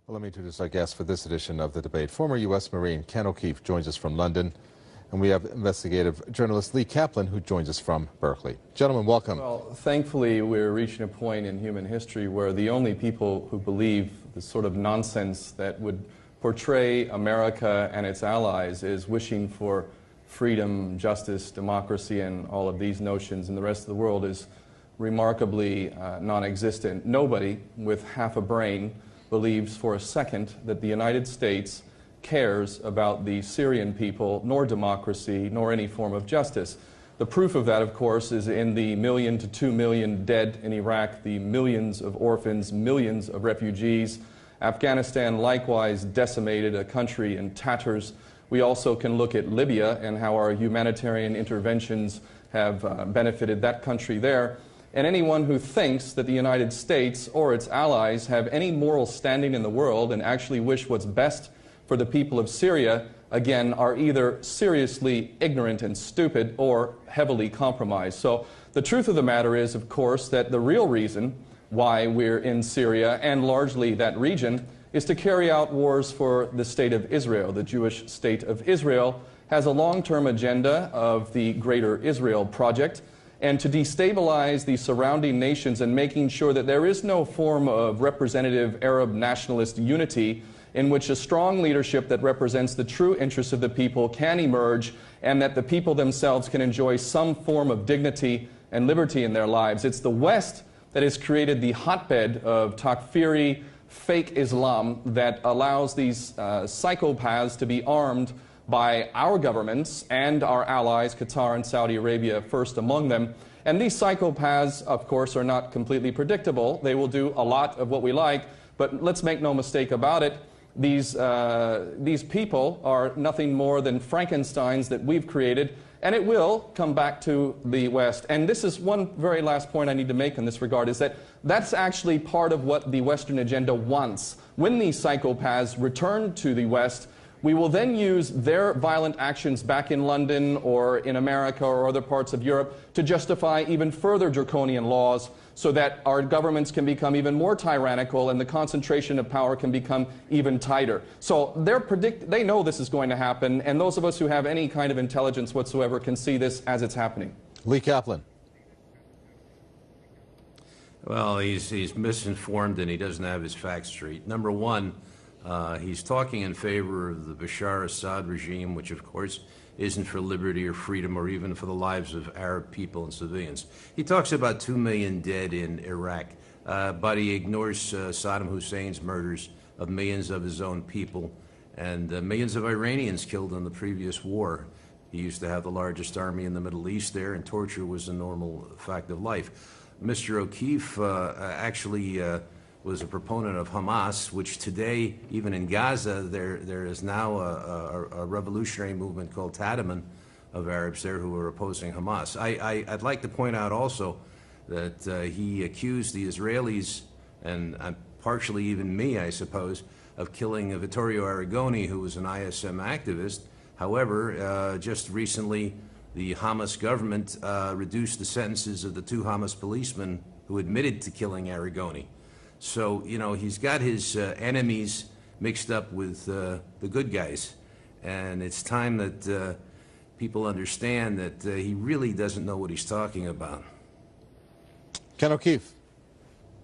Well, let me introduce our guest for this edition of the debate. Former U.S. Marine Ken O'Keefe joins us from London, and we have investigative journalist Lee Kaplan, who joins us from Berkeley. Gentlemen, welcome. Well, thankfully, we're reaching a point in human history where the only people who believe the sort of nonsense that would portray America and its allies is wishing for freedom, justice, democracy, and all of these notions in the rest of the world is remarkably non-existent. Nobody with half a brain believes for a second that the United States cares about the Syrian people, nor democracy, nor any form of justice. The proof of that, of course, is in the 1 million to 2 million dead in Iraq, the millions of orphans, millions of refugees. Afghanistan likewise decimated, a country in tatters. We also can look at Libya and how our humanitarian interventions have benefited that country there. And anyone who thinks that the United States or its allies have any moral standing in the world and actually wish what's best for the people of Syria, again, are either seriously ignorant and stupid or heavily compromised. So the truth of the matter is, of course, that the real reason why we're in Syria, and largely that region, is to carry out wars for the state of Israel. The Jewish state of Israel has a long-term agenda of the Greater Israel Project, and to destabilize the surrounding nations and making sure that there is no form of representative Arab nationalist unity in which a strong leadership that represents the true interests of the people can emerge, and that the people themselves can enjoy some form of dignity and liberty in their lives. It's the West that has created the hotbed of Takfiri, fake Islam that allows these psychopaths to be armed by our governments and our allies, Qatar and Saudi Arabia first among them. And these psychopaths, of course, are not completely predictable. They will do a lot of what we like, but let's make no mistake about it. These people are nothing more than Frankensteins that we've created, and it will come back to the West. And this is one very last point I need to make in this regard, is that that's actually part of what the Western agenda wants. When these psychopaths return to the West, we will then use their violent actions back in London or in America or other parts of Europe to justify even further draconian laws so that our governments can become even more tyrannical and the concentration of power can become even tighter. So they know this is going to happen, and those of us who have any kind of intelligence whatsoever can see this as it's happening. Lee Kaplan. Well, he's misinformed and he doesn't have his facts straight. Number one, he's talking in favor of the Bashar Assad regime, which of course isn't for liberty or freedom or even for the lives of Arab people and civilians. He talks about 2 million dead in Iraq, but he ignores Saddam Hussein's murders of millions of his own people and millions of Iranians killed in the previous war. He used to have the largest army in the Middle East there, and torture was a normal fact of life. Mr. O'Keefe actually was a proponent of Hamas, which today, even in Gaza, there is now a revolutionary movement called Taliban of Arabs there who are opposing Hamas. I'd like to point out also that he accused the Israelis, and partially even me, I suppose, of killing Vittorio Arrigoni, who was an ISM activist. However, just recently, the Hamas government reduced the sentences of the 2 Hamas policemen who admitted to killing Arrigoni. So, you know, he's got his enemies mixed up with the good guys. And it's time that people understand that he really doesn't know what he's talking about. Ken O'Keefe.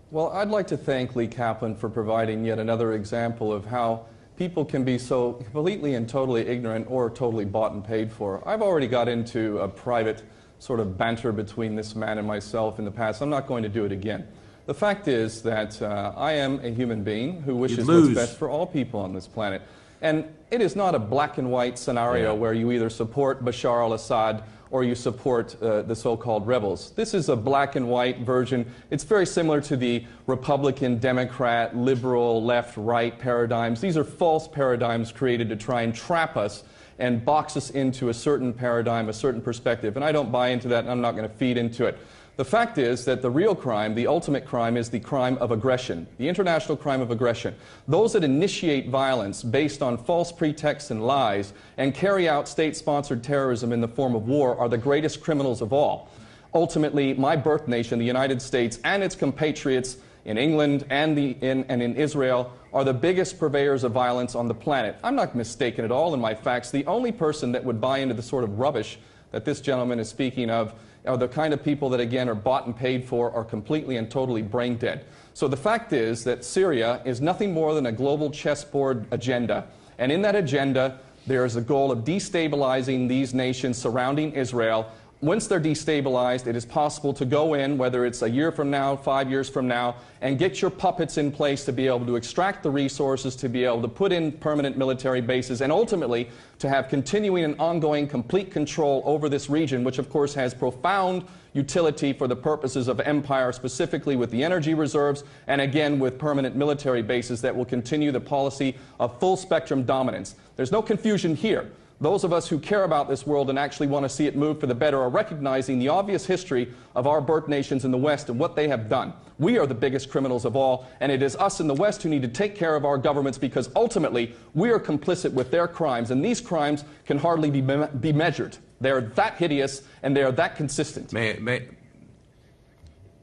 Well, I'd like to thank Lee Kaplan for providing yet another example of how people can be so completely and totally ignorant or totally bought and paid for. I've already got into a private sort of banter between this man and myself in the past. I'm not going to do it again. The fact is that I am a human being who wishes what's best for all people on this planet. And it is not a black and white scenario where you either support Bashar al-Assad or you support the so-called rebels. This is a black and white version. It's very similar to the Republican, Democrat, liberal, left, right paradigms. These are false paradigms created to try and trap us and box us into a certain paradigm, a certain perspective. And I don't buy into that, and I'm not going to feed into it. The fact is that the real crime, the ultimate crime, is the crime of aggression, the international crime of aggression. Those that initiate violence based on false pretexts and lies and carry out state-sponsored terrorism in the form of war are the greatest criminals of all. Ultimately, my birth nation, the United States, and its compatriots in England, and in Israel are the biggest purveyors of violence on the planet. I'm not mistaken at all in my facts. The only person that would buy into the sort of rubbish that this gentleman is speaking of are the kind of people that, again, are bought and paid for, are completely and totally brain dead. So the fact is that Syria is nothing more than a global chessboard agenda. And in that agenda, there is a goal of destabilizing these nations surrounding Israel. Once they're destabilized, it is possible to go in, whether it's a year from now, 5 years from now, and get your puppets in place to be able to extract the resources, to be able to put in permanent military bases, and ultimately to have continuing and ongoing complete control over this region, which of course has profound utility for the purposes of empire, specifically with the energy reserves, and again with permanent military bases that will continue the policy of full spectrum dominance. There's no confusion here. Those of us who care about this world and actually want to see it move for the better are recognizing the obvious history of our birth nations in the West and what they have done. We are the biggest criminals of all, and it is us in the West who need to take care of our governments, because ultimately we are complicit with their crimes, and these crimes can hardly be measured. They are that hideous, and they are that consistent.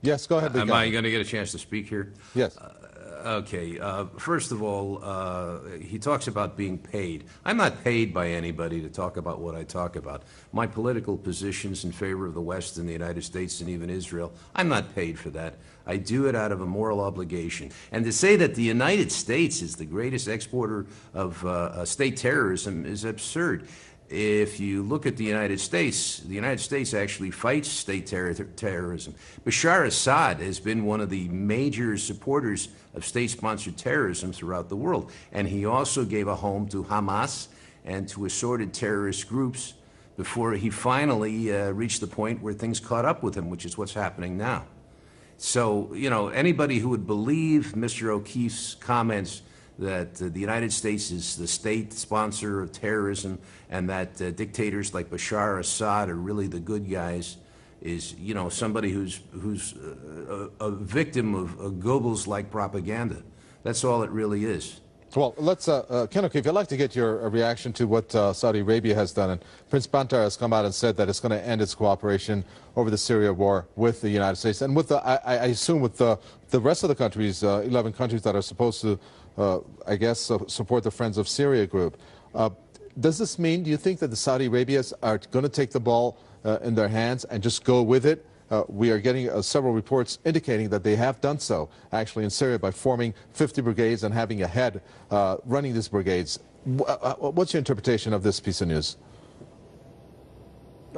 Yes, go ahead. Am I going to get a chance to speak here? Yes. Okay. First of all, he talks about being paid. I'm not paid by anybody to talk about what I talk about. My political positions in favor of the West and the United States and even Israel, I'm not paid for that. I do it out of a moral obligation. And to say that the United States is the greatest exporter of state terrorism is absurd. If you look at the United States actually fights state terrorism. Bashar Assad has been one of the major supporters of state-sponsored terrorism throughout the world. And he also gave a home to Hamas and to assorted terrorist groups before he finally reached the point where things caught up with him, which is what's happening now. So, you know, anybody who would believe Mr. O'Keefe's comments that the United States is the state sponsor of terrorism and that dictators like Bashar Assad are really the good guys is, you know, somebody who's a victim of Goebbels-like propaganda. That's all it really is. Well, let's, Ken O'Keefe, I'd like to get your reaction to what Saudi Arabia has done. And Prince Bantar has come out and said that it's going to end its cooperation over the Syria war with the United States. And with the, I assume with the rest of the countries, 11 countries that are supposed to, I guess, support the Friends of Syria group. Does this mean, do you think that the Saudi Arabians are going to take the ball in their hands and just go with it? We are getting several reports indicating that they have done so, actually, in Syria by forming 50 brigades and having a head running these brigades. What's your interpretation of this piece of news?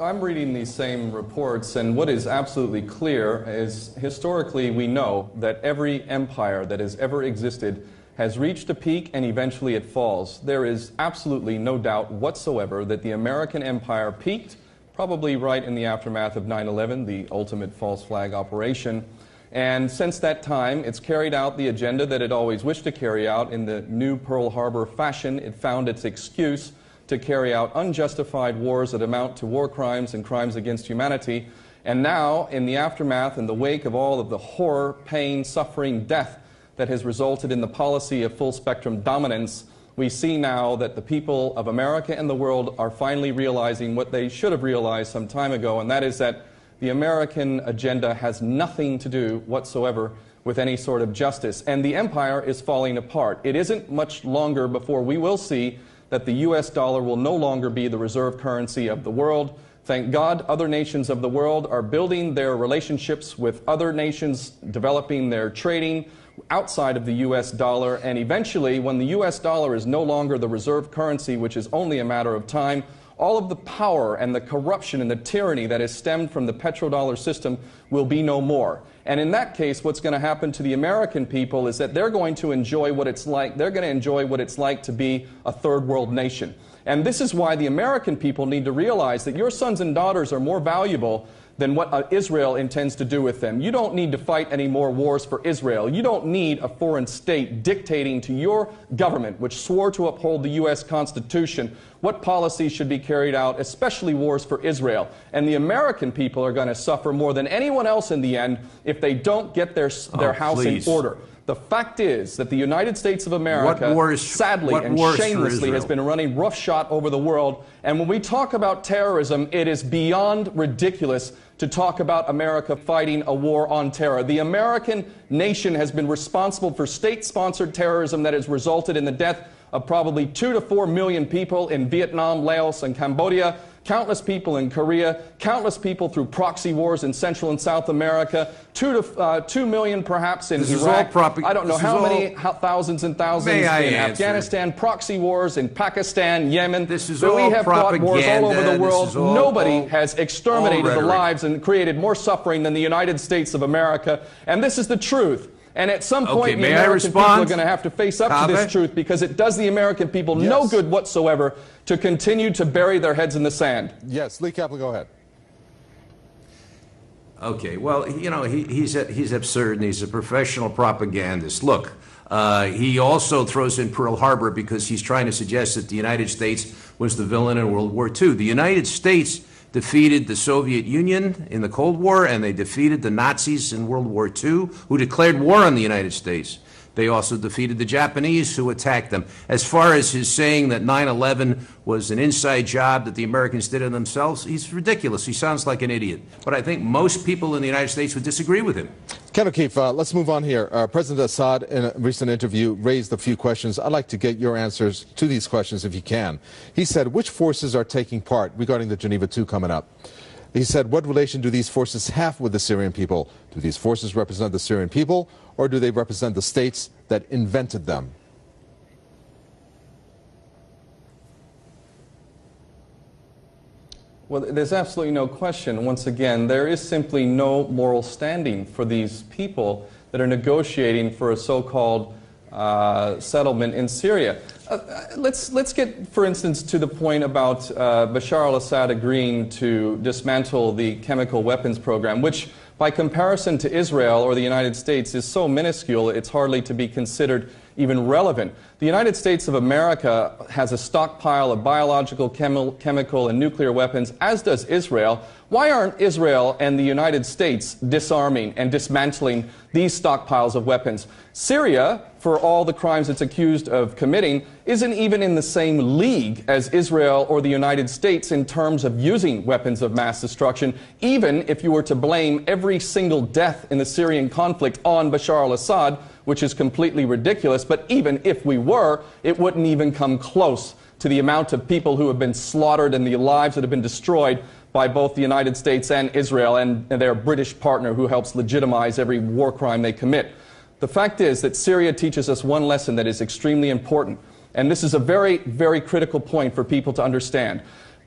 I'm reading these same reports, and what is absolutely clear is historically we know that every empire that has ever existed has reached a peak and eventually it falls. There is absolutely no doubt whatsoever that the American empire peaked probably right in the aftermath of 9/11, the ultimate false flag operation. And since that time, it's carried out the agenda that it always wished to carry out in the new Pearl Harbor fashion. It found its excuse to carry out unjustified wars that amount to war crimes and crimes against humanity. And now, in the aftermath and the wake of all of the horror, pain, suffering, death that has resulted in the policy of full-spectrum dominance, we see now that the people of America and the world are finally realizing what they should have realized some time ago, and that is that the American agenda has nothing to do whatsoever with any sort of justice. And the empire is falling apart. It isn't much longer before we will see that the US dollar will no longer be the reserve currency of the world. Thank God other nations of the world are building their relationships with other nations, developing their trading outside of the US dollar, and eventually when the US dollar is no longer the reserve currency, which is only a matter of time, all of the power and the corruption and the tyranny that has stemmed from the petrodollar system will be no more. And in that case, what's going to happen to the American people is that they're going to enjoy what it's like. They're going to enjoy what it's like to be a third world nation. And this is why the American people need to realize that your sons and daughters are more valuable than what Israel intends to do with them. You don't need to fight any more wars for Israel. You don't need a foreign state dictating to your government, which swore to uphold the U.S. Constitution, what policies should be carried out, especially wars for Israel. And the American people are going to suffer more than anyone else in the end if they don't get their house in order. The fact is that the United States of America, sadly and shamelessly, has been running roughshod over the world. And when we talk about terrorism, it is beyond ridiculous to talk about America fighting a war on terror. The American nation has been responsible for state-sponsored terrorism that has resulted in the death of probably 2 to 4 million people in Vietnam, Laos, and Cambodia, countless people in Korea, countless people through proxy wars in Central and South America, 2 million perhaps in Iraq. I don't know how many thousands and thousands in Afghanistan, proxy wars in Pakistan, Yemen. We have fought wars all over the world. Nobody has exterminated the lives and created more suffering than the United States of America. And this is the truth. And at some point, the American people are going to have to face up to this truth, because it does the American people no good whatsoever to continue to bury their heads in the sand. Yes, Lee Kaplan, go ahead. Okay, well, you know, he's absurd, and he's a professional propagandist. Look, he also throws in Pearl Harbor because he's trying to suggest that the United States was the villain in World War II. The United States defeated the Soviet Union in the Cold War, and they defeated the Nazis in World War II, who declared war on the United States. They also defeated the Japanese, who attacked them. As far as his saying that 9/11 was an inside job that the Americans did it themselves, he's ridiculous. He sounds like an idiot. But I think most people in the United States would disagree with him. Ken O'Keefe, let's move on here. President Assad, in a recent interview, raised a few questions. I'd like to get your answers to these questions if you can. He said, which forces are taking part regarding the Geneva II coming up? He said, what relation do these forces have with the Syrian people? Do these forces represent the Syrian people, or do they represent the states that invented them? Well, there's absolutely no question. Once again, there is simply no moral standing for these people that are negotiating for a so-called settlement in Syria. Let's get, for instance, to the point about Bashar al-Assad agreeing to dismantle the chemical weapons program, which, by comparison to Israel or the United States, is so minuscule it's hardly to be considered even relevant. The United States of America has a stockpile of biological, chemical, and nuclear weapons, as does Israel. Why aren't Israel and the United States disarming and dismantling these stockpiles of weapons? Syria, for all the crimes it's accused of committing, isn't even in the same league as Israel or the United States in terms of using weapons of mass destruction, even if you were to blame every single death in the Syrian conflict on Bashar al-Assad, which is completely ridiculous. But even if we were, it wouldn't even come close to the amount of people who have been slaughtered and the lives that have been destroyed by both the United States and Israel and their British partner, who helps legitimize every war crime they commit. The fact is that Syria teaches us one lesson that is extremely important, and this is a very, very critical point for people to understand.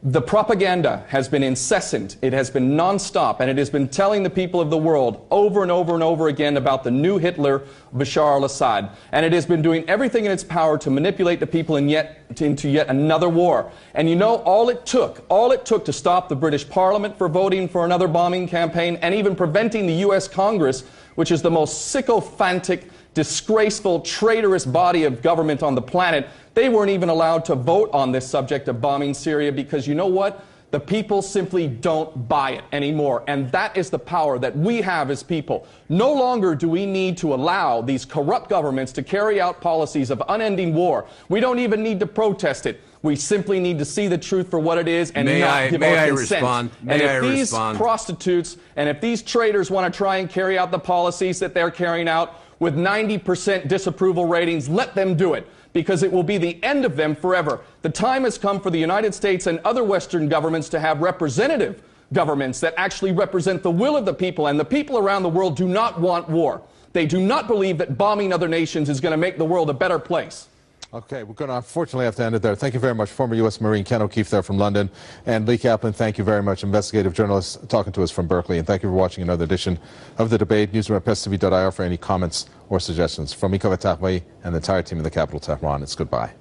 The propaganda has been incessant, it has been nonstop, and it has been telling the people of the world over and over and over again about the new Hitler, Bashar al-Assad. And it has been doing everything in its power to manipulate the people into yet another war. And you know, all it took to stop the British Parliament for voting for another bombing campaign, and even preventing the US Congress, which is the most sycophantic, disgraceful, traitorous body of government on the planet. They weren't even allowed to vote on this subject of bombing Syria, because you know what? The people simply don't buy it anymore. And that is the power that we have as people. No longer do we need to allow these corrupt governments to carry out policies of unending war. We don't even need to protest it. We simply need to see the truth for what it is and not give our consent. And if these prostitutes and if these traitors want to try and carry out the policies that they're carrying out with 90% disapproval ratings, let them do it, because it will be the end of them forever. The time has come for the United States and other Western governments to have representative governments that actually represent the will of the people, and the people around the world do not want war. They do not believe that bombing other nations is going to make the world a better place. Okay, we're going to unfortunately have to end it there. Thank you very much, former U.S. Marine Ken O'Keefe there from London. And Lee Kaplan, thank you very much, investigative journalist talking to us from Berkeley. And thank you for watching another edition of The Debate. Newsroom at PSTV.ir for any comments or suggestions. From Miko Vatahway and the entire team in the capital, Tehran, it's goodbye.